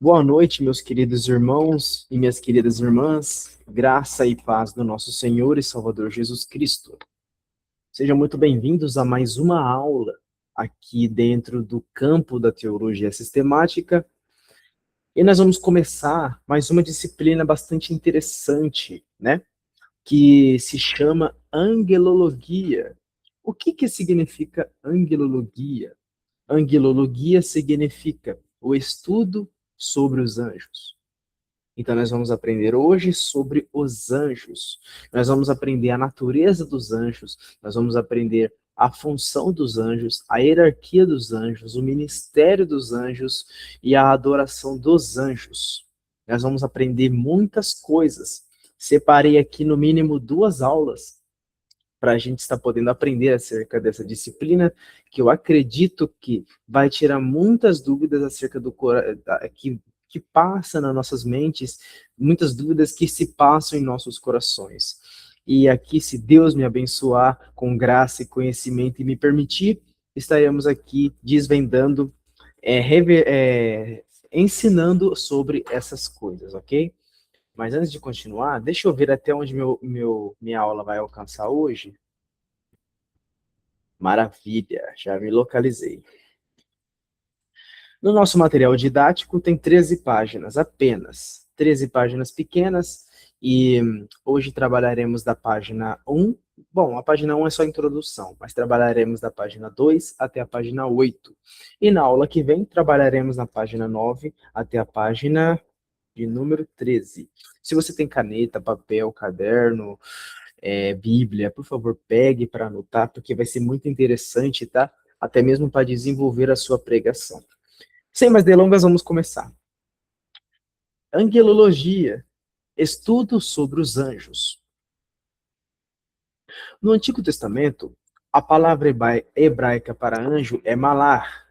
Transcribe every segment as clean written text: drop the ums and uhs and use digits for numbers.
Boa noite, meus queridos irmãos e minhas queridas irmãs, graça e paz do nosso Senhor e Salvador Jesus Cristo. Sejam muito bem-vindos a mais uma aula aqui dentro do campo da teologia sistemática. E nós vamos começar mais uma disciplina bastante interessante, né? Que se chama angelologia. O que significa angelologia? Angelologia significa o estudo sobre os anjos. Então, nós vamos aprender hoje sobre os anjos. Nós vamos aprender a natureza dos anjos, nós vamos aprender a função dos anjos, a hierarquia dos anjos, o ministério dos anjos e a adoração dos anjos. Nós vamos aprender muitas coisas. Separei aqui no mínimo 2 aulas para a gente estar podendo aprender acerca dessa disciplina, que eu acredito que vai tirar muitas dúvidas acerca do que passa nas nossas mentes, muitas dúvidas que se passam em nossos corações. E aqui, se Deus me abençoar com graça e conhecimento e me permitir, estaremos aqui desvendando, ensinando sobre essas coisas, ok? Mas antes de continuar, deixa eu ver até onde minha aula vai alcançar hoje. Maravilha, já me localizei. No nosso material didático tem 13 páginas apenas, 13 páginas pequenas, e hoje trabalharemos da página 1. Bom, a página 1 é só a introdução, mas trabalharemos da página 2 até a página 8. E na aula que vem trabalharemos na página 9 até a página de número 13. Se você tem caneta, papel, caderno, Bíblia, por favor, pegue para anotar, porque vai ser muito interessante, tá? Até mesmo para desenvolver a sua pregação. Sem mais delongas, vamos começar. Angelologia, estudo sobre os anjos. No Antigo Testamento, a palavra hebraica para anjo é malar,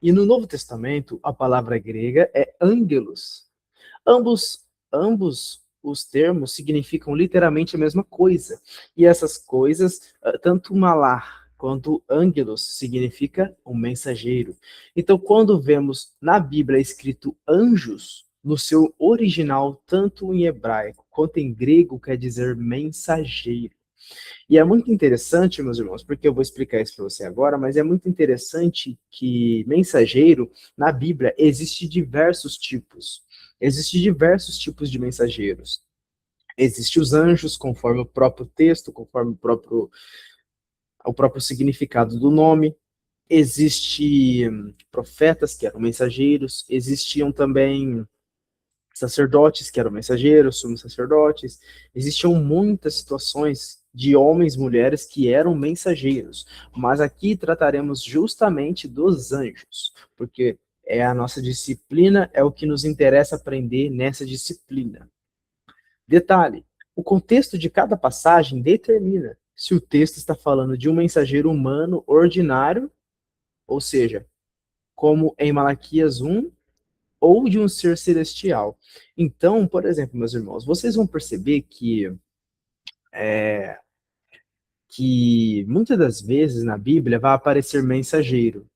e no Novo Testamento, a palavra grega é angelos. Ambos os termos significam literalmente a mesma coisa. E essas coisas, tanto malar quanto angelos, significa um mensageiro. Então, quando vemos na Bíblia escrito anjos, no seu original, tanto em hebraico quanto em grego, quer dizer mensageiro. E é muito interessante, meus irmãos, porque eu vou explicar isso para você agora, mas é muito interessante que mensageiro, na Bíblia, existe diversos tipos. Existem diversos tipos de mensageiros. Existem os anjos, conforme o próprio texto, conforme o próprio significado do nome. Existem profetas, que eram mensageiros. Existiam também sacerdotes, que eram mensageiros, sumos sacerdotes. Existiam muitas situações de homens e mulheres que eram mensageiros. Mas aqui trataremos justamente dos anjos, porque é a nossa disciplina, é o que nos interessa aprender nessa disciplina. Detalhe, o contexto de cada passagem determina se o texto está falando de um mensageiro humano ordinário, ou seja, como em Malaquias 1, ou de um ser celestial. Então, por exemplo, meus irmãos, vocês vão perceber que muitas das vezes na Bíblia vai aparecer mensageiro.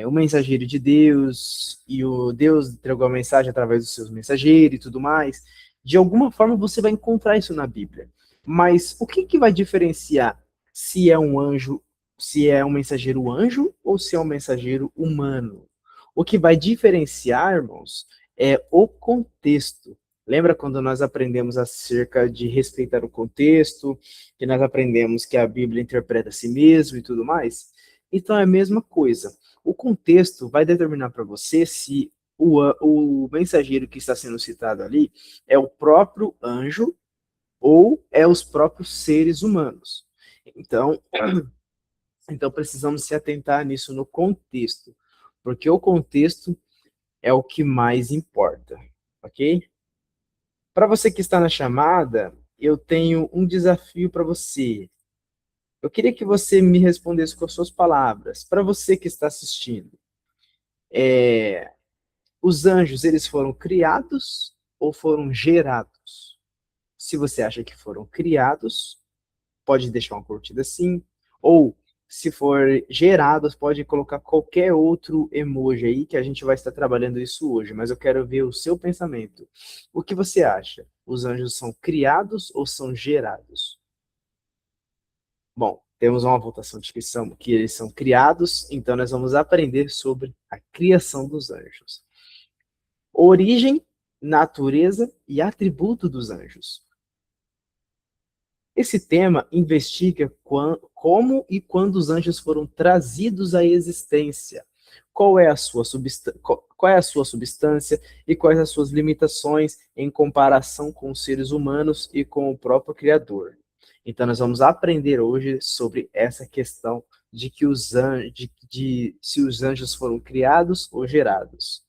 O mensageiro de Deus, e o Deus entregou a mensagem através dos seus mensageiros e tudo mais. De alguma forma você vai encontrar isso na Bíblia. Mas o que vai diferenciar se é um anjo, se é um mensageiro anjo ou se é um mensageiro humano? O que vai diferenciar, irmãos, é o contexto. Lembra quando nós aprendemos acerca de respeitar o contexto, que nós aprendemos que a Bíblia interpreta a si mesmo e tudo mais? Então é a mesma coisa. O contexto vai determinar para você se o mensageiro que está sendo citado ali é o próprio anjo ou é os próprios seres humanos. Então precisamos se atentar nisso no contexto, porque o contexto é o que mais importa, ok? Para você que está na chamada, eu tenho um desafio para você. Eu queria que você me respondesse com as suas palavras. Para você que está assistindo, os anjos, eles foram criados ou foram gerados? Se você acha que foram criados, pode deixar uma curtida assim. Ou, Se for gerados, pode colocar qualquer outro emoji aí, que a gente vai estar trabalhando isso hoje, mas eu quero ver o seu pensamento. O que você acha? Os anjos são criados ou são gerados? Bom, temos uma votação de que eles são criados, então nós vamos aprender sobre a criação dos anjos. Origem, natureza e atributo dos anjos. Esse tema investiga como e quando os anjos foram trazidos à existência, qual é a sua substância e quais as suas limitações em comparação com os seres humanos e com o próprio Criador. Então, nós vamos aprender hoje sobre essa questão de que se os anjos foram criados ou gerados.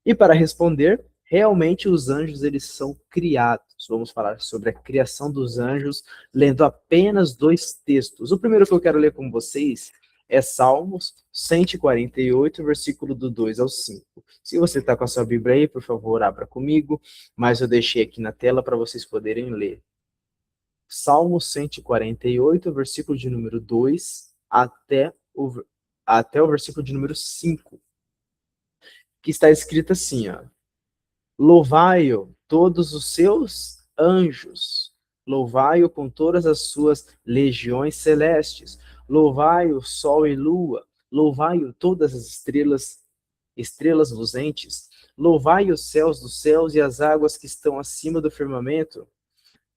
E para responder, realmente os anjos eles são criados. Vamos falar sobre a criação dos anjos, lendo apenas dois textos. O primeiro que eu quero ler com vocês é Salmos 148, versículo do 2 ao 5. Se você está com a sua Bíblia aí, por favor, abra comigo, mas eu deixei aqui na tela para vocês poderem ler. Salmo 148, versículo de número 2 até o versículo de número 5, que está escrito assim, ó. Louvai-o todos os seus anjos, louvai-o com todas as suas legiões celestes, louvai-o sol e lua, louvai-o todas as estrelas luzentes, louvai os céus dos céus e as águas que estão acima do firmamento.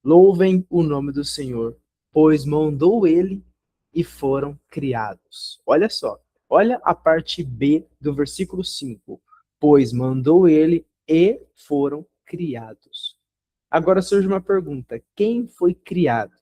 Louvem o nome do Senhor, pois mandou ele e foram criados. Olha só, olha a parte B do versículo 5. Pois mandou ele e foram criados. Agora surge uma pergunta: quem foi criado?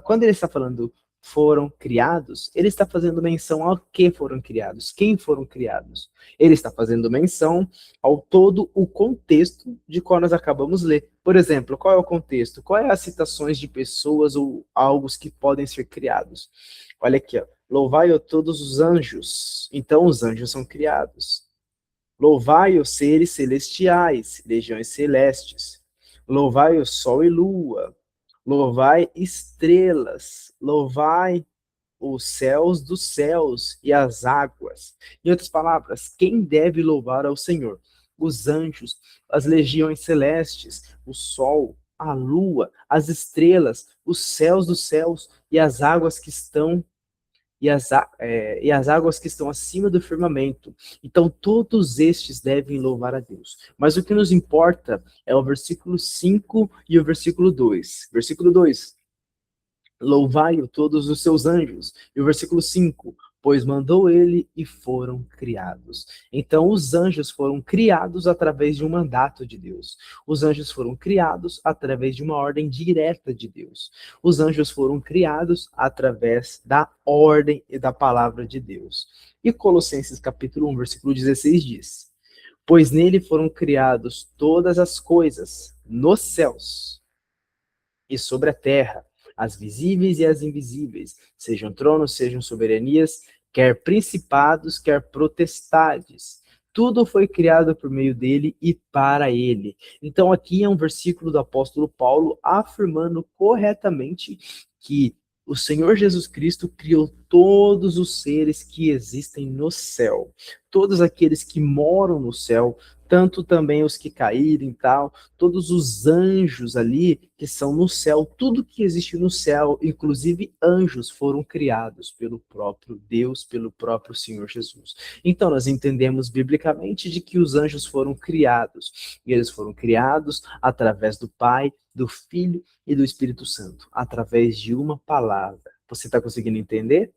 Quando ele está falando foram criados, ele está fazendo menção ao que foram criados, quem foram criados. Ele está fazendo menção ao todo o contexto de qual nós acabamos de ler. Por exemplo, qual é o contexto? Qual é as citações de pessoas ou algo que podem ser criados? Olha aqui, ó. Louvai a todos os anjos. Então os anjos são criados. Louvai os seres celestiais, legiões celestes. Louvai o sol e lua. Louvai estrelas, louvai os céus dos céus e as águas. Em outras palavras, quem deve louvar ao Senhor? Os anjos, as legiões celestes, o sol, a lua, as estrelas, os céus dos céus e as águas que estão e as águas que estão acima do firmamento. Então, todos estes devem louvar a Deus. Mas o que nos importa é o versículo 5 e o versículo 2. Versículo 2. Louvai-o todos os seus anjos. E o versículo 5, pois mandou ele e foram criados. Então, os anjos foram criados através de um mandato de Deus. Os anjos foram criados através de uma ordem direta de Deus. Os anjos foram criados através da ordem e da palavra de Deus. E Colossenses capítulo 1, versículo 16 diz: pois nele foram criados todas as coisas, nos céus e sobre a terra, as visíveis e as invisíveis, sejam tronos, sejam soberanias, quer principados, quer potestades. Tudo foi criado por meio dele e para ele. Então aqui é um versículo do apóstolo Paulo afirmando corretamente que o Senhor Jesus Cristo criou todos os seres que existem no céu, todos aqueles que moram no céu, tanto também os que caíram e tal, todos os anjos ali que são no céu, tudo que existe no céu, inclusive anjos, foram criados pelo próprio Deus, pelo próprio Senhor Jesus. Então nós entendemos biblicamente de que os anjos foram criados, e eles foram criados através do Pai, do Filho e do Espírito Santo, através de uma palavra. Você está conseguindo entender?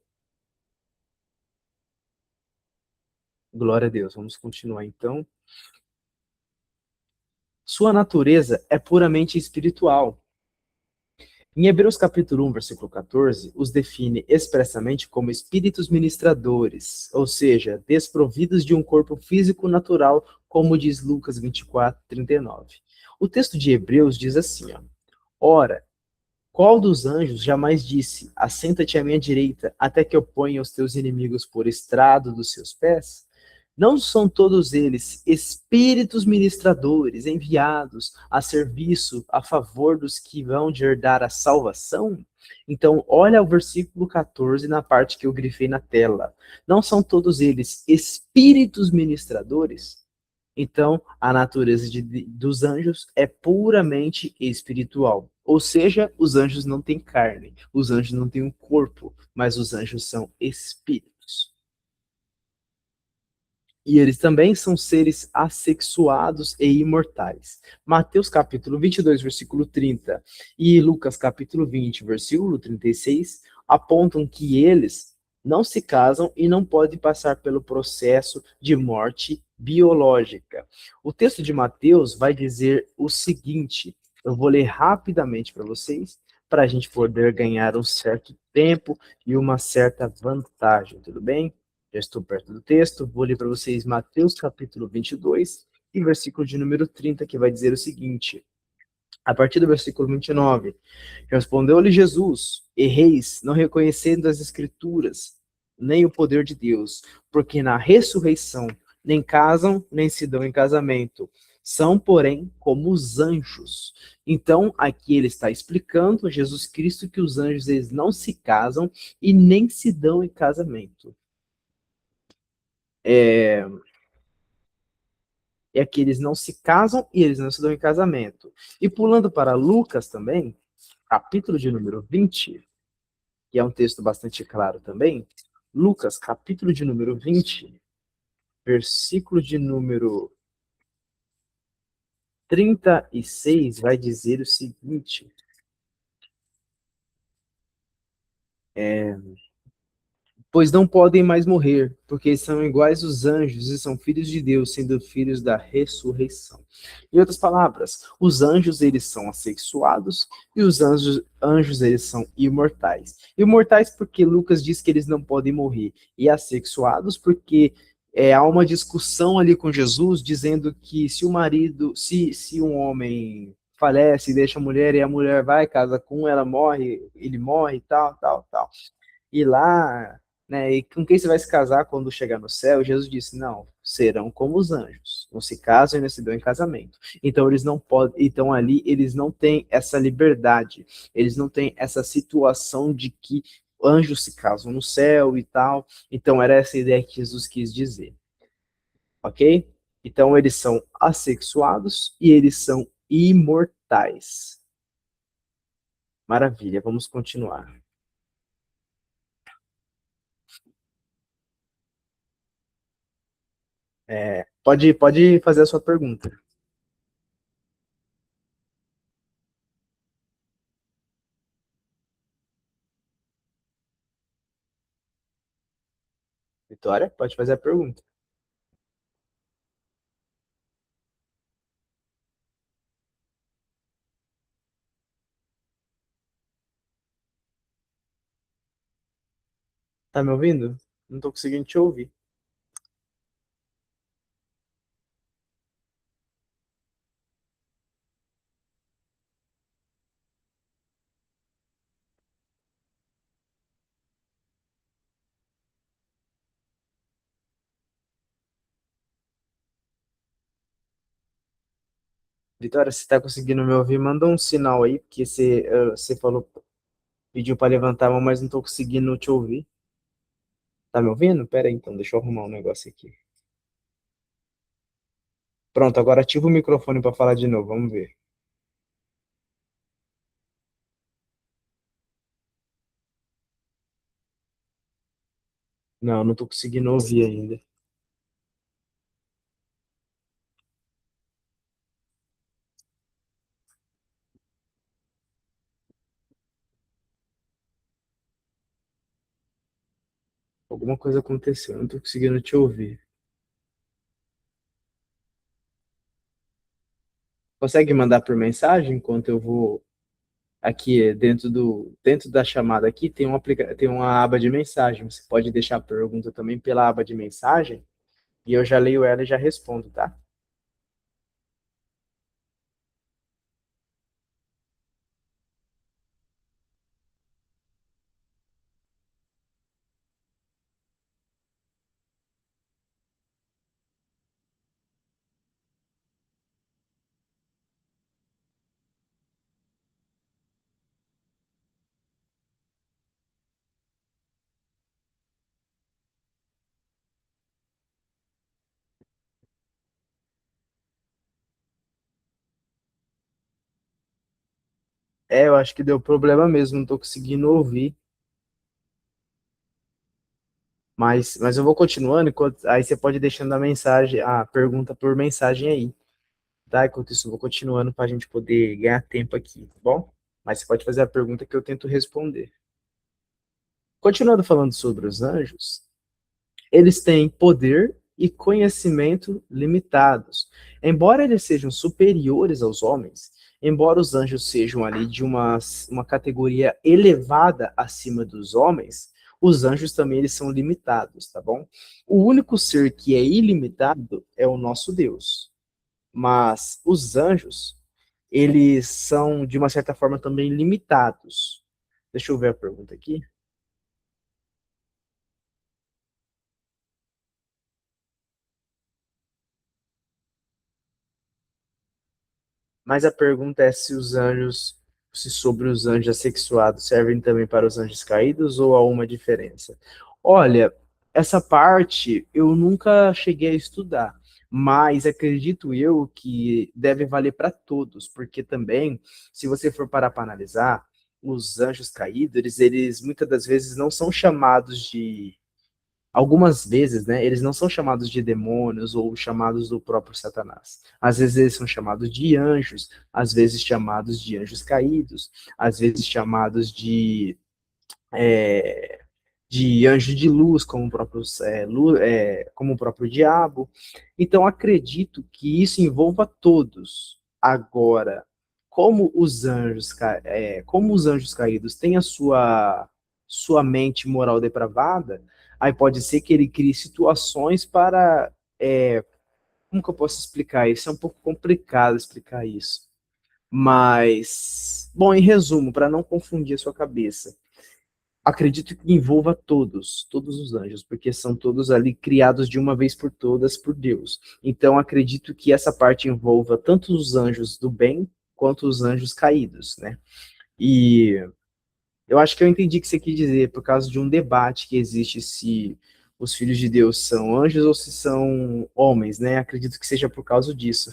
Glória a Deus. Vamos continuar então. Sua natureza é puramente espiritual. Em Hebreus capítulo 1, versículo 14, os define expressamente como espíritos ministradores, ou seja, desprovidos de um corpo físico natural, como diz Lucas 24, 39. O texto de Hebreus diz assim, ó, ora, qual dos anjos jamais disse, assenta-te à minha direita, até que eu ponha os teus inimigos por estrado dos seus pés? Não são todos eles espíritos ministradores enviados a serviço a favor dos que vão de herdar a salvação? Então, olha o versículo 14 na parte que eu grifei na tela. Não são todos eles espíritos ministradores? Então, a natureza dos anjos é puramente espiritual. Ou seja, os anjos não têm carne, os anjos não têm um corpo, mas os anjos são espíritos. E eles também são seres assexuados e imortais. Mateus capítulo 22, versículo 30 e Lucas capítulo 20, versículo 36 apontam que eles não se casam e não podem passar pelo processo de morte biológica. O texto de Mateus vai dizer o seguinte, eu vou ler rapidamente para vocês, para a gente poder ganhar um certo tempo e uma certa vantagem, tudo bem? Já estou perto do texto, vou ler para vocês Mateus capítulo 22 e versículo de número 30, que vai dizer o seguinte, a partir do versículo 29, respondeu-lhe Jesus, erreis, não reconhecendo as escrituras, nem o poder de Deus, porque na ressurreição nem casam, nem se dão em casamento, são, porém, como os anjos. Então, aqui ele está explicando, Jesus Cristo, que os anjos eles não se casam e nem se dão em casamento. É que eles não se casam e eles não se dão em casamento. E pulando para Lucas também, capítulo de número 20, que é um texto bastante claro também, Lucas, capítulo de número 20, versículo de número 36, vai dizer o seguinte, pois não podem mais morrer, porque são iguais os anjos e são filhos de Deus, sendo filhos da ressurreição. Em outras palavras, os anjos eles são assexuados e os anjos eles são imortais. Imortais porque Lucas diz que eles não podem morrer, e assexuados porque há uma discussão ali com Jesus dizendo que se o marido, se um homem falece e deixa a mulher e a mulher vai casa com ela morre, ele morre, tal, tal, tal e lá, né, e com quem você vai se casar quando chegar no céu? Jesus disse, não, serão como os anjos, não se casam e não se dão em casamento. Então eles não podem, então ali eles não têm essa liberdade, eles não têm essa situação de que anjos se casam no céu e tal. Então era essa ideia que Jesus quis dizer, ok? Então eles são assexuados e eles são imortais. Maravilha, vamos continuar. Pode fazer a sua pergunta. Vitória, pode fazer a pergunta. Tá me ouvindo? Não tô conseguindo te ouvir. Vitória, se tá conseguindo me ouvir, manda um sinal aí, porque você falou, pediu para levantar a mão, mas não tô conseguindo te ouvir. Tá me ouvindo? Pera aí, então, deixa eu arrumar um negócio aqui. Pronto, agora ativa o microfone para falar de novo, vamos ver. Não, não tô conseguindo ouvir ainda. Alguma coisa aconteceu, não tô conseguindo te ouvir. Consegue mandar por mensagem enquanto eu vou aqui dentro da chamada aqui tem uma aba de mensagem. Você pode deixar a pergunta também pela aba de mensagem e eu já leio ela e já respondo, tá? Eu acho que deu problema mesmo, não tô conseguindo ouvir. Mas eu vou continuando, aí você pode ir deixando a mensagem, a pergunta por mensagem aí, tá? Enquanto isso, eu vou continuando para a gente poder ganhar tempo aqui, tá bom? Mas você pode fazer a pergunta que eu tento responder. Continuando falando sobre os anjos, eles têm poder e conhecimento limitados. Embora eles sejam superiores aos homens, embora os anjos sejam ali de uma categoria elevada acima dos homens, os anjos também eles são limitados, tá bom? O único ser que é ilimitado é o nosso Deus. Mas os anjos, eles são de uma certa forma também limitados. Deixa eu ver a pergunta aqui. Mas a pergunta é se os anjos, se sobre os anjos assexuados servem também para os anjos caídos ou há uma diferença? Olha, essa parte eu nunca cheguei a estudar, mas acredito eu que deve valer para todos, porque também, se você for parar para analisar, os anjos caídos, eles muitas das vezes não são chamados de algumas vezes, né, eles não são chamados de demônios ou chamados do próprio Satanás. Às vezes eles são chamados de anjos, às vezes chamados de anjos caídos, às vezes chamados de anjo de luz, como o próprio, como o próprio diabo. Então, acredito que isso envolva todos. Agora, como os anjos caídos têm a sua mente moral depravada, aí pode ser que ele crie situações para. Como que eu posso explicar isso? É um pouco complicado explicar isso. Mas, bom, em resumo, para não confundir a sua cabeça, acredito que envolva todos os anjos, porque são todos ali criados de uma vez por todas por Deus. Então acredito que essa parte envolva tanto os anjos do bem quanto os anjos caídos, né? E eu acho que eu entendi o que você quis dizer, por causa de um debate que existe se os filhos de Deus são anjos ou se são homens, né? Acredito que seja por causa disso.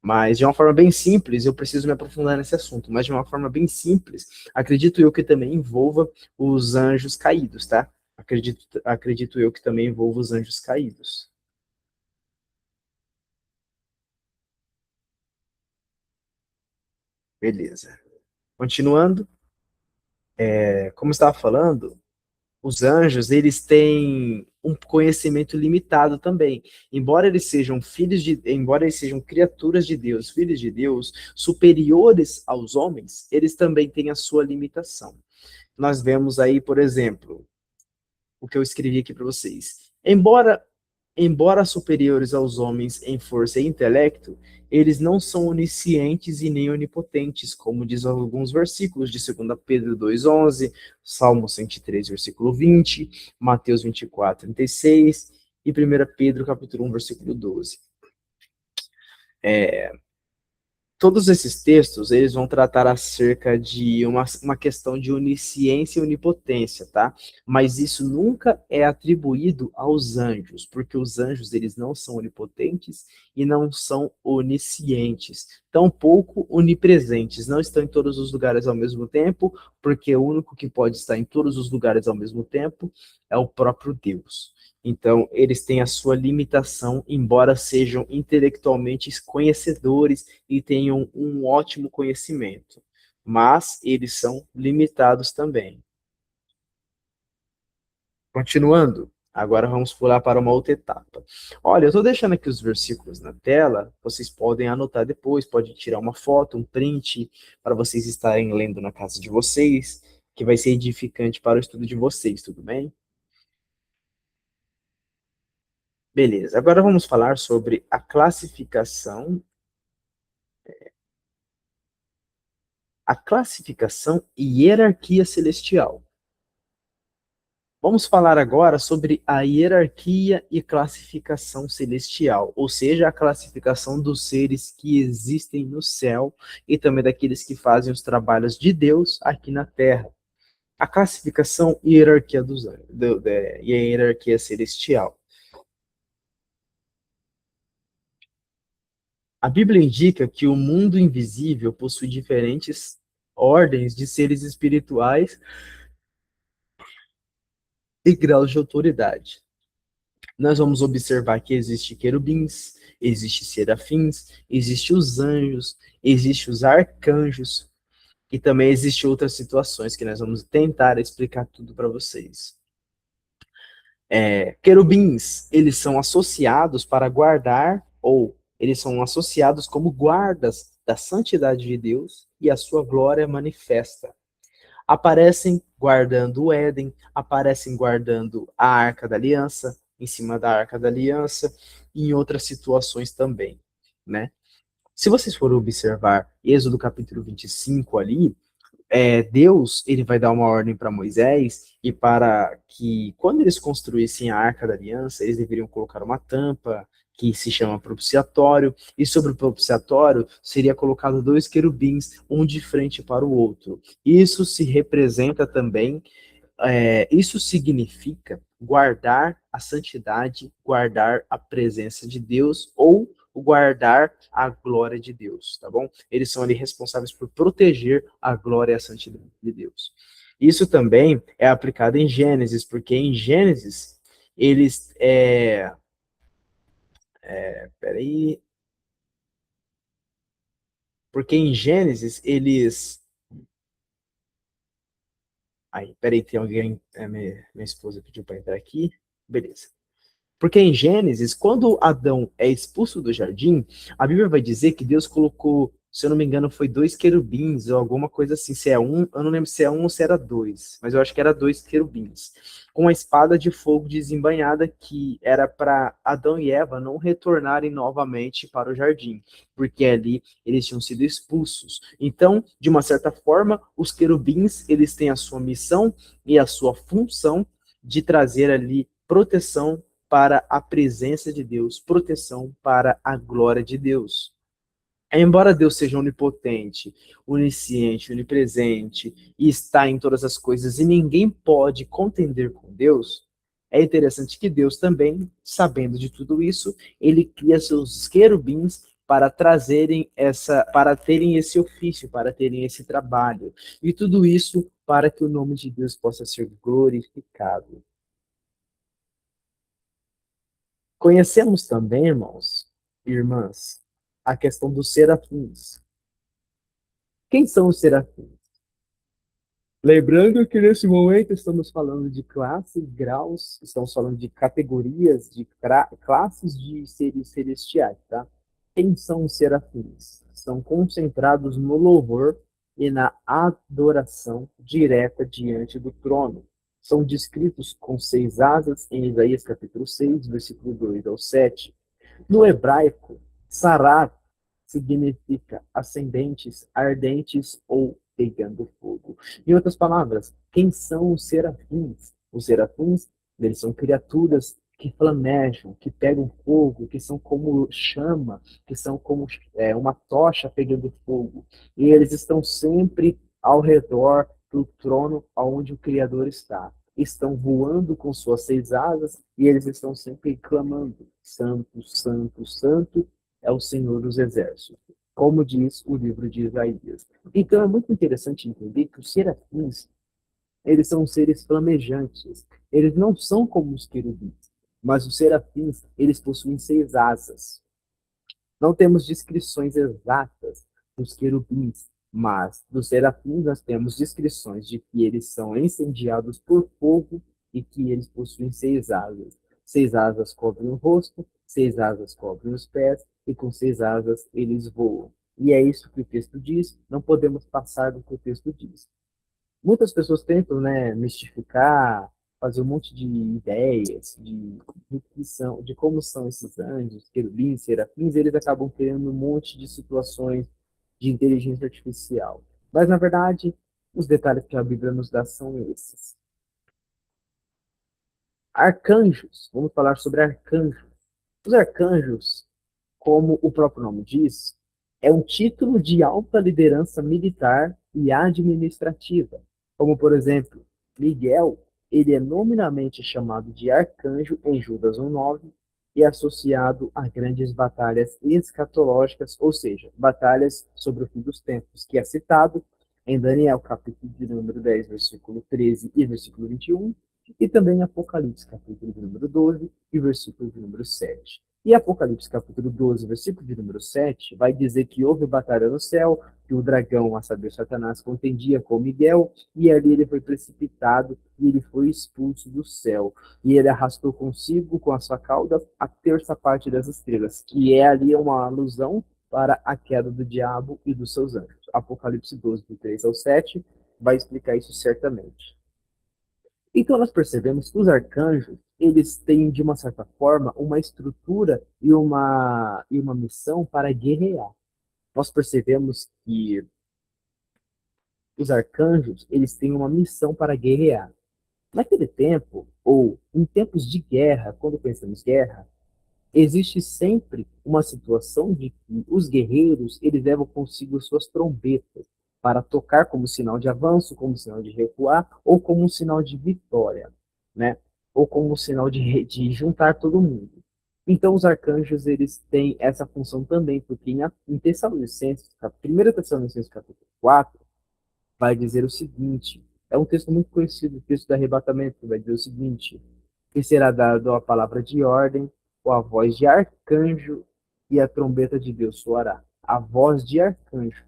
Mas de uma forma bem simples, eu preciso me aprofundar nesse assunto, mas de uma forma bem simples, acredito eu que também envolva os anjos caídos, tá? Acredito eu que também envolva os anjos caídos. Beleza. Continuando, como eu estava falando, os anjos, eles têm um conhecimento limitado também. Embora eles sejam criaturas de Deus, filhos de Deus, superiores aos homens, eles também têm a sua limitação. Nós vemos aí, por exemplo, o que eu escrevi aqui para vocês. Embora superiores aos homens em força e intelecto, eles não são oniscientes e nem onipotentes, como diz alguns versículos de 2 Pedro 2:11, Salmo 103, versículo 20, Mateus 24, 36 e 1 Pedro capítulo 1, versículo 12. Todos esses textos, eles vão tratar acerca de uma questão de onisciência e onipotência, tá? Mas isso nunca é atribuído aos anjos, porque os anjos, eles não são onipotentes e não são oniscientes, tampouco onipresentes, não estão em todos os lugares ao mesmo tempo, porque o único que pode estar em todos os lugares ao mesmo tempo é o próprio Deus. Então, eles têm a sua limitação, embora sejam intelectualmente conhecedores e tenham um ótimo conhecimento. Mas eles são limitados também. Continuando, agora vamos pular para uma outra etapa. Olha, eu estou deixando aqui os versículos na tela, vocês podem anotar depois, pode tirar uma foto, um print, para vocês estarem lendo na casa de vocês, que vai ser edificante para o estudo de vocês, tudo bem? Beleza, agora vamos falar sobre a classificação e hierarquia celestial. Vamos falar agora sobre a hierarquia e classificação celestial, ou seja, a classificação dos seres que existem no céu e também daqueles que fazem os trabalhos de Deus aqui na terra. A classificação e hierarquia dos anjos, e a hierarquia celestial. A Bíblia indica que o mundo invisível possui diferentes ordens de seres espirituais e graus de autoridade. Nós vamos observar que existe querubins, existe serafins, existe os anjos, existe os arcanjos e também existe outras situações que nós vamos tentar explicar tudo para vocês. Querubins, eles são associados para guardar ou eles são associados como guardas da santidade de Deus e a sua glória manifesta. Aparecem guardando o Éden, aparecem guardando a Arca da Aliança, em cima da Arca da Aliança, e em outras situações também, né? Se vocês forem observar Êxodo capítulo 25 ali, Deus ele vai dar uma ordem para Moisés e para que quando eles construíssem a Arca da Aliança, eles deveriam colocar uma tampa que se chama propiciatório, e sobre o propiciatório seria colocado dois querubins, um de frente para o outro. Isso se representa também, isso significa guardar a santidade, guardar a presença de Deus ou guardar a glória de Deus, tá bom? Eles são ali responsáveis por proteger a glória e a santidade de Deus. Isso também é aplicado em Gênesis, porque em Gênesis eles peraí, porque em Gênesis eles aí, peraí, tem alguém, minha esposa pediu para entrar aqui, beleza. Porque em Gênesis, quando Adão é expulso do jardim, a Bíblia vai dizer que Deus colocou, se eu não me engano, foi dois querubins ou alguma coisa assim. Se é um, eu não lembro se é um ou se era dois, mas eu acho que era dois querubins. Com a espada de fogo desembainhada que era para Adão e Eva não retornarem novamente para o jardim, porque ali eles tinham sido expulsos. Então, de uma certa forma, os querubins, eles têm a sua missão e a sua função de trazer ali proteção para a presença de Deus, proteção para a glória de Deus. Embora Deus seja onipotente, onisciente, onipresente e está em todas as coisas e ninguém pode contender com Deus, é interessante que Deus também, sabendo de tudo isso, ele cria seus querubins para para terem esse ofício, para terem esse trabalho. E tudo isso para que o nome de Deus possa ser glorificado. Conhecemos também, irmãos e irmãs, a questão dos serafins. Quem são os serafins? Lembrando que nesse momento estamos falando de classes, graus, estamos falando de categorias, de classes de seres celestiais, tá? Quem são os serafins? Estão concentrados no louvor e na adoração direta diante do trono. São descritos com 6 asas em Isaías capítulo 6, versículo 2 ao 7. No hebraico, sarar significa ascendentes, ardentes ou pegando fogo. Em outras palavras, quem são os serafins? Os serafins, eles são criaturas que flamejam, que pegam fogo, que são como chama, que são como uma tocha pegando fogo. E eles estão sempre ao redor do trono onde o Criador está. Estão voando com suas 6 asas e eles estão sempre clamando: Santo, Santo, Santo é o Senhor dos Exércitos, como diz o livro de Isaías. Então é muito interessante entender que os serafins, eles são seres flamejantes. Eles não são como os querubins, mas os serafins, eles possuem 6 asas. Não temos descrições exatas dos querubins, mas dos serafins nós temos descrições de que eles são incendiados por fogo e que eles possuem 6 asas. 6 asas cobrem o rosto, 6 asas cobrem os pés, e com 6 asas eles voam. E é isso que o texto diz, não podemos passar do que o texto diz. Muitas pessoas tentam, né, mistificar, fazer um monte de ideias de como são esses anjos, querubins, serafins, eles acabam criando um monte de situações de inteligência artificial. Mas, na verdade, os detalhes que a Bíblia nos dá são esses. Arcanjos, vamos falar sobre arcanjos. Os arcanjos, como o próprio nome diz, é um título de alta liderança militar e administrativa. Como, por exemplo, Miguel, ele é nominalmente chamado de arcanjo em Judas 1:9, e associado a grandes batalhas escatológicas, ou seja, batalhas sobre o fim dos tempos, que é citado em Daniel, capítulo de número 10, versículo 13 e versículo 21, e também em Apocalipse, capítulo de número 12 e versículo de número 7. E Apocalipse, capítulo 12, versículo de número 7, vai dizer que houve batalha no céu, que o dragão, a saber, Satanás, contendia com Miguel, e ali ele foi precipitado e ele foi expulso do céu. E ele arrastou consigo, com a sua cauda, a terça parte das estrelas, que é ali uma alusão para a queda do diabo e dos seus anjos. Apocalipse 12, do 3 ao 7, vai explicar isso certamente. Então nós percebemos que os arcanjos, eles têm, de uma certa forma, uma estrutura e uma missão para guerrear. Nós percebemos que os arcanjos, eles têm uma missão para guerrear. Naquele tempo, ou em tempos de guerra, quando pensamos guerra, existe sempre uma situação de que os guerreiros, eles levam consigo suas trombetas para tocar como sinal de avanço, como sinal de recuar, ou como um sinal de vitória, né? Ou como um sinal de juntar todo mundo. Então, os arcanjos, eles têm essa função também, porque em Tessalonicenses, 1 Tessalonicenses capítulo 4, vai dizer o seguinte, é um texto muito conhecido, o texto do arrebatamento, vai dizer o seguinte, que será dado a palavra de ordem, ou a voz de arcanjo, e a trombeta de Deus soará. A voz de arcanjo.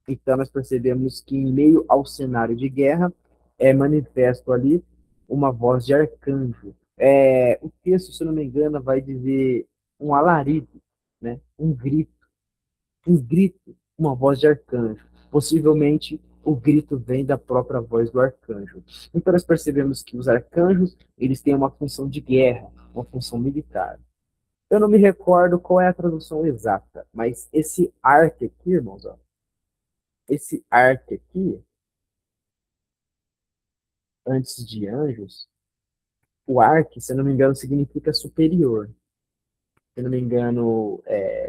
Então, nós percebemos que, em meio ao cenário de guerra, é manifesto ali uma voz de arcanjo. O texto, se não me engano, vai dizer um alarido, né? Um grito, uma voz de arcanjo. Possivelmente o grito vem da própria voz do arcanjo. Então nós percebemos que os arcanjos, eles têm uma função de guerra, uma função militar. Eu não me recordo qual é a tradução exata, mas esse arque aqui, irmãos, ó, esse arque aqui, antes de anjos, o arque, se eu não me engano, significa superior. Se eu não me engano,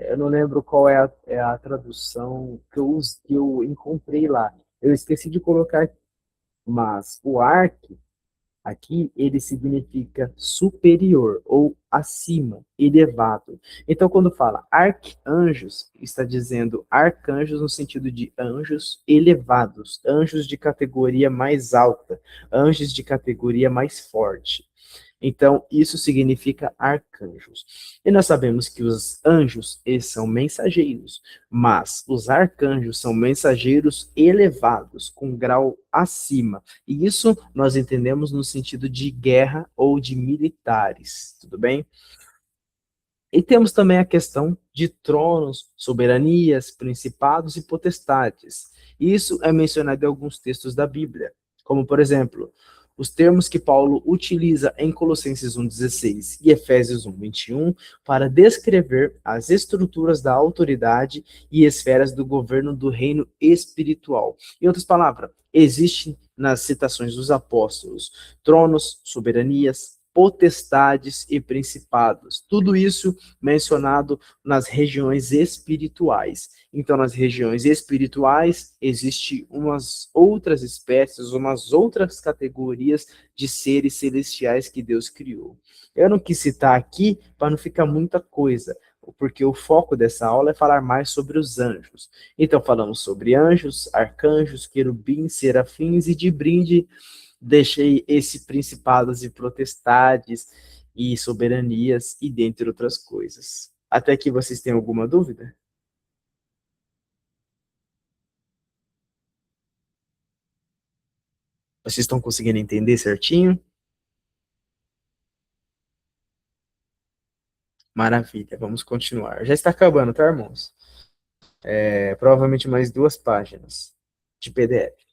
eu não lembro qual é a tradução que eu encontrei lá. Eu esqueci de colocar, mas o arque aqui ele significa superior ou acima, elevado. Então, quando fala arcanjos, está dizendo arcanjos no sentido de anjos elevados, anjos de categoria mais alta, anjos de categoria mais forte. Então, isso significa arcanjos. E nós sabemos que os anjos, eles são mensageiros, mas os arcanjos são mensageiros elevados, com grau acima. E isso nós entendemos no sentido de guerra ou de militares, tudo bem? E temos também a questão de tronos, soberanias, principados e potestades. Isso é mencionado em alguns textos da Bíblia, como, por exemplo, os termos que Paulo utiliza em Colossenses 1,16 e Efésios 1,21 para descrever as estruturas da autoridade e esferas do governo do reino espiritual. Em outras palavras, existem nas citações dos apóstolos tronos, soberanias, potestades e principados. Tudo isso mencionado nas regiões espirituais. Então, nas regiões espirituais, existem umas outras espécies, umas outras categorias de seres celestiais que Deus criou. Eu não quis citar aqui para não ficar muita coisa, porque o foco dessa aula é falar mais sobre os anjos. Então, falamos sobre anjos, arcanjos, querubins, serafins e de brinde deixei esse principados e potestades e soberanias e dentre outras coisas. Até aqui vocês têm alguma dúvida? Vocês estão conseguindo entender certinho? Maravilha, vamos continuar. Já está acabando, tá, irmãos? Provavelmente mais 2 páginas de PDF.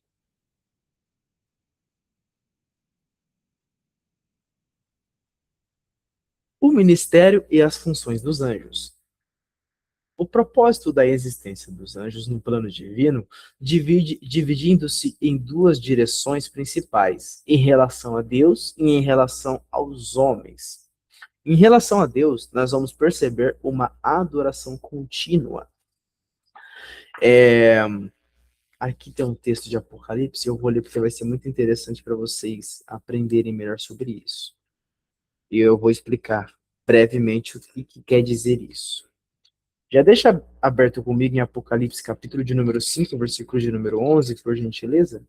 O ministério e as funções dos anjos. O propósito da existência dos anjos no plano divino dividindo-se em 2 direções principais, em relação a Deus e em relação aos homens. Em relação a Deus, nós vamos perceber uma adoração contínua. É, Aqui tem um texto de Apocalipse, eu vou ler porque vai ser muito interessante para vocês aprenderem melhor sobre isso. E eu vou explicar. brevemente o que quer dizer isso. Já deixa aberto comigo em Apocalipse, capítulo de número 5, versículo de número 11, por gentileza,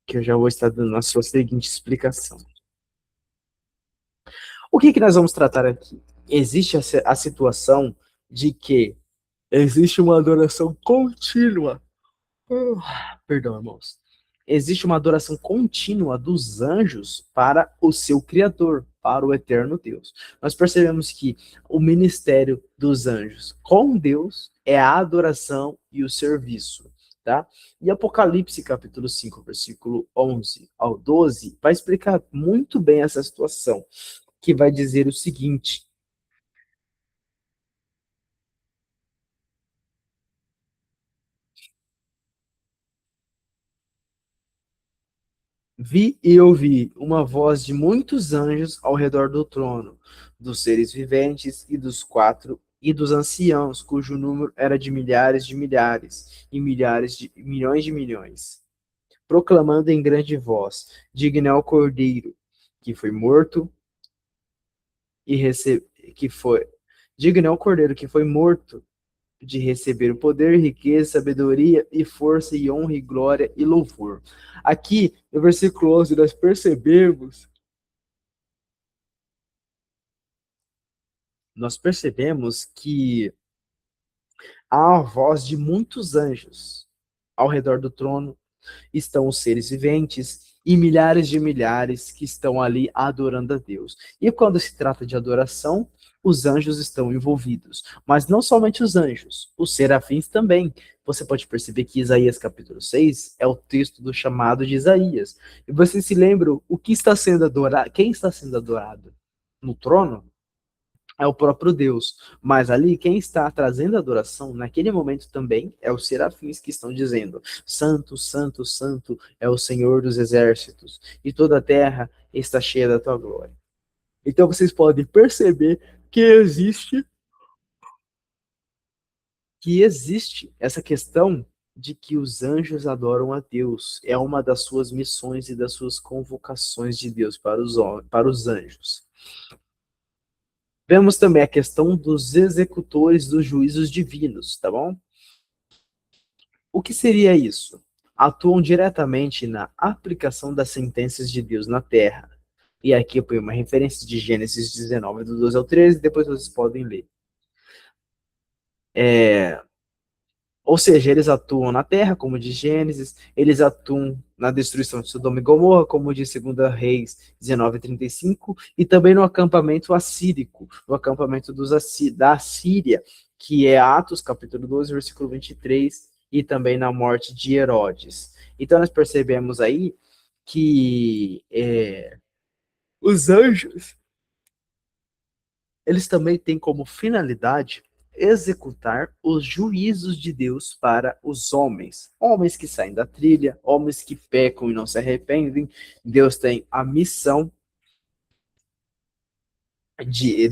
que eu já vou estar dando a sua seguinte explicação. O que nós vamos tratar aqui? Existe a situação de que existe uma adoração contínua. Perdão, irmãos. Existe uma adoração contínua dos anjos para o seu Criador, para o eterno Deus. Nós percebemos que o ministério dos anjos com Deus é a adoração e o serviço. Tá? E Apocalipse, capítulo 5, versículo 11 ao 12, vai explicar muito bem essa situação, que vai dizer o seguinte: vi e ouvi uma voz de muitos anjos ao redor do trono, dos seres viventes e dos quatro e dos anciãos, cujo número era de milhares e milhares de milhões de milhões, proclamando em grande voz: digno é o Cordeiro que foi morto e que foi digno é o Cordeiro que foi morto de receber o poder, riqueza, sabedoria e força e honra e glória e louvor. Aqui, no versículo 11, nós percebemos que há a voz de muitos anjos ao redor do trono, estão os seres viventes e milhares de milhares que estão ali adorando a Deus. E quando se trata de adoração, os anjos estão envolvidos. Mas não somente os anjos, os serafins também. Você pode perceber que Isaías capítulo 6 é o texto do chamado de Isaías. E você se lembra o que está sendo adorado? Quem está sendo adorado? No trono? É o próprio Deus. Mas ali, quem está trazendo adoração, naquele momento também, é os serafins que estão dizendo: Santo, Santo, Santo é o Senhor dos exércitos, e toda a terra está cheia da tua glória. Então vocês podem perceber que existe essa questão de que os anjos adoram a Deus. É uma das suas missões e das suas convocações de Deus para os anjos. Vemos também a questão dos executores dos juízos divinos, tá bom? O que seria isso? Atuam diretamente na aplicação das sentenças de Deus na terra. E aqui eu ponho uma referência de Gênesis 19, do 12 ao 13, depois vocês podem ler. Ou seja, eles atuam na terra, como diz Gênesis, eles atuam na destruição de Sodoma e Gomorra, como diz 2 Reis 19:35, e também no acampamento assírico, no acampamento da Assíria, que é Atos capítulo 12, versículo 23, e também na morte de Herodes. Então nós percebemos aí que os anjos, eles também têm como finalidade executar os juízos de Deus para os homens. Homens que saem da trilha, homens que pecam e não se arrependem. Deus tem a missão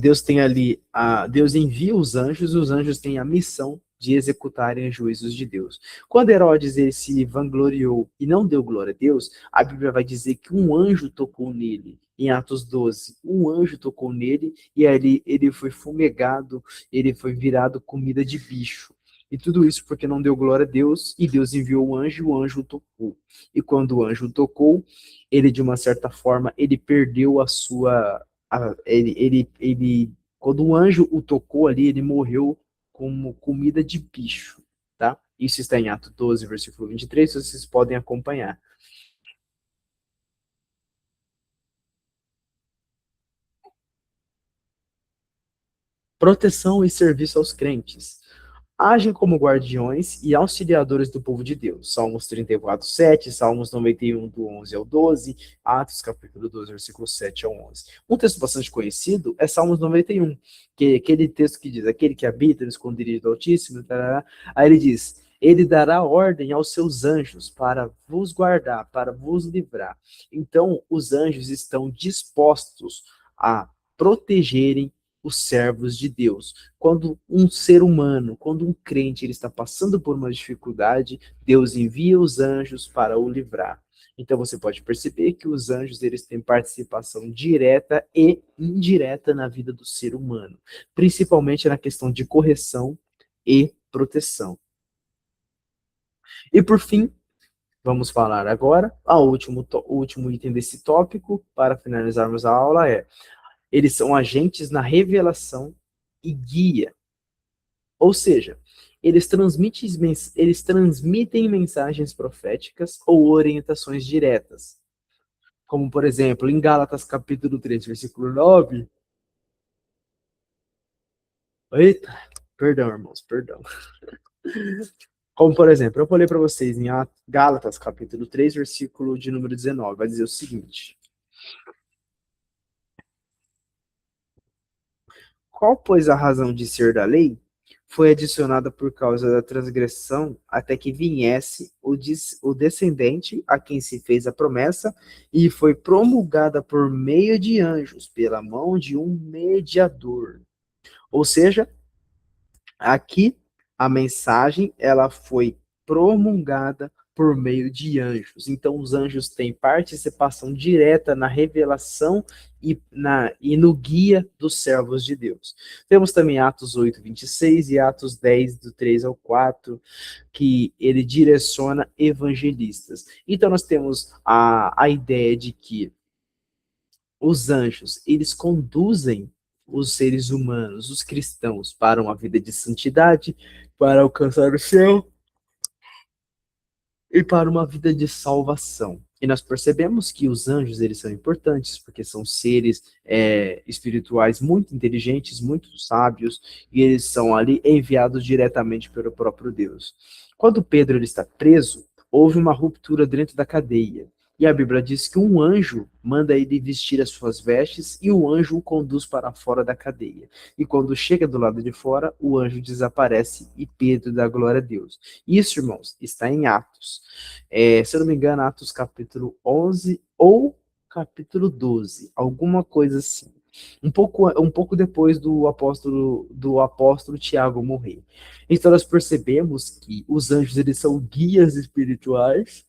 Deus tem ali Deus envia os anjos e os anjos têm a missão de executarem os juízos de Deus. Quando Herodes ele se vangloriou e não deu glória a Deus, a Bíblia vai dizer que um anjo tocou nele. Em Atos 12, um anjo tocou nele e ali ele foi fumegado, ele foi virado comida de bicho. E tudo isso porque não deu glória a Deus, e Deus enviou o anjo o tocou. E quando o anjo tocou, ele de uma certa forma, ele perdeu a sua quando o anjo o tocou ali, ele morreu como comida de bicho, tá? Isso está em Atos 12, versículo 23, vocês podem acompanhar. Proteção e serviço aos crentes. Agem como guardiões e auxiliadores do povo de Deus. Salmos 34, 7, Salmos 91, do 11 ao 12, Atos capítulo 12, versículo 7 ao 11. Um texto bastante conhecido é Salmos 91, que é aquele texto que diz: aquele que habita no esconderijo do Altíssimo, tarará. Aí ele diz: ele dará ordem aos seus anjos para vos guardar, para vos livrar. Então, os anjos estão dispostos a protegerem os servos de Deus. Quando um ser humano, quando um crente, ele está passando por uma dificuldade, Deus envia os anjos para o livrar. Então você pode perceber que os anjos eles têm participação direta e indireta na vida do ser humano, principalmente na questão de correção e proteção. E por fim, vamos falar agora, o último item desse tópico, para finalizarmos a aula, eles são agentes na revelação e guia. Ou seja, eles transmitem mensagens proféticas ou orientações diretas. Como, por exemplo, em Gálatas capítulo 3, versículo 9. Eita, perdão, irmãos, perdão. Como, por exemplo, eu falei para vocês em Gálatas capítulo 3, versículo de número 19, vai dizer o seguinte: qual, pois, a razão de ser da lei? Foi adicionada por causa da transgressão, até que viesse o descendente a quem se fez a promessa, e foi promulgada por meio de anjos, pela mão de um mediador. Ou seja, aqui a mensagem ela foi promulgada por meio de anjos. Então os anjos têm participação direta na revelação e no guia dos servos de Deus. Temos também Atos 8, 26 e Atos 10, do 3 ao 4, que ele direciona evangelistas. Então nós temos a ideia de que os anjos, eles conduzem os seres humanos, os cristãos, para uma vida de santidade, para alcançar o céu e para uma vida de salvação. E nós percebemos que os anjos eles são importantes porque são seres espirituais muito inteligentes, muito sábios, e eles são ali enviados diretamente pelo próprio Deus. Quando Pedro ele está preso, houve uma ruptura dentro da cadeia. E a Bíblia diz que um anjo manda ele vestir as suas vestes e o anjo o conduz para fora da cadeia. E quando chega do lado de fora, o anjo desaparece e Pedro dá glória a Deus. Isso, irmãos, está em Atos. Se eu não me engano, Atos capítulo 11 ou capítulo 12, alguma coisa assim. Um pouco depois do apóstolo Tiago morrer. Então nós percebemos que os anjos eles são guias espirituais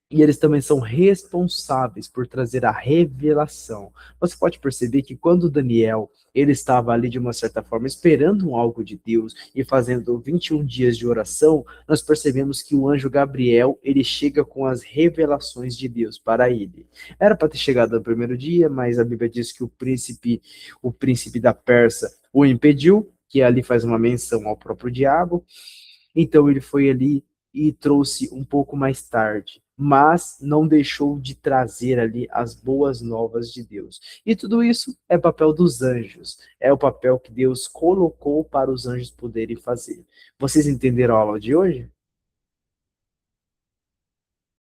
e eles também são responsáveis por trazer a revelação. Você pode perceber que quando Daniel ele estava ali de uma certa forma esperando algo de Deus e fazendo 21 dias de oração, nós percebemos que o anjo Gabriel ele chega com as revelações de Deus para ele. Era para ter chegado no primeiro dia, mas a Bíblia diz que o príncipe da Pérsia o impediu, que ali faz uma menção ao próprio diabo. Então ele foi ali e trouxe um pouco mais tarde, mas não deixou de trazer ali as boas novas de Deus. E tudo isso é papel dos anjos, é o papel que Deus colocou para os anjos poderem fazer. Vocês entenderam a aula de hoje?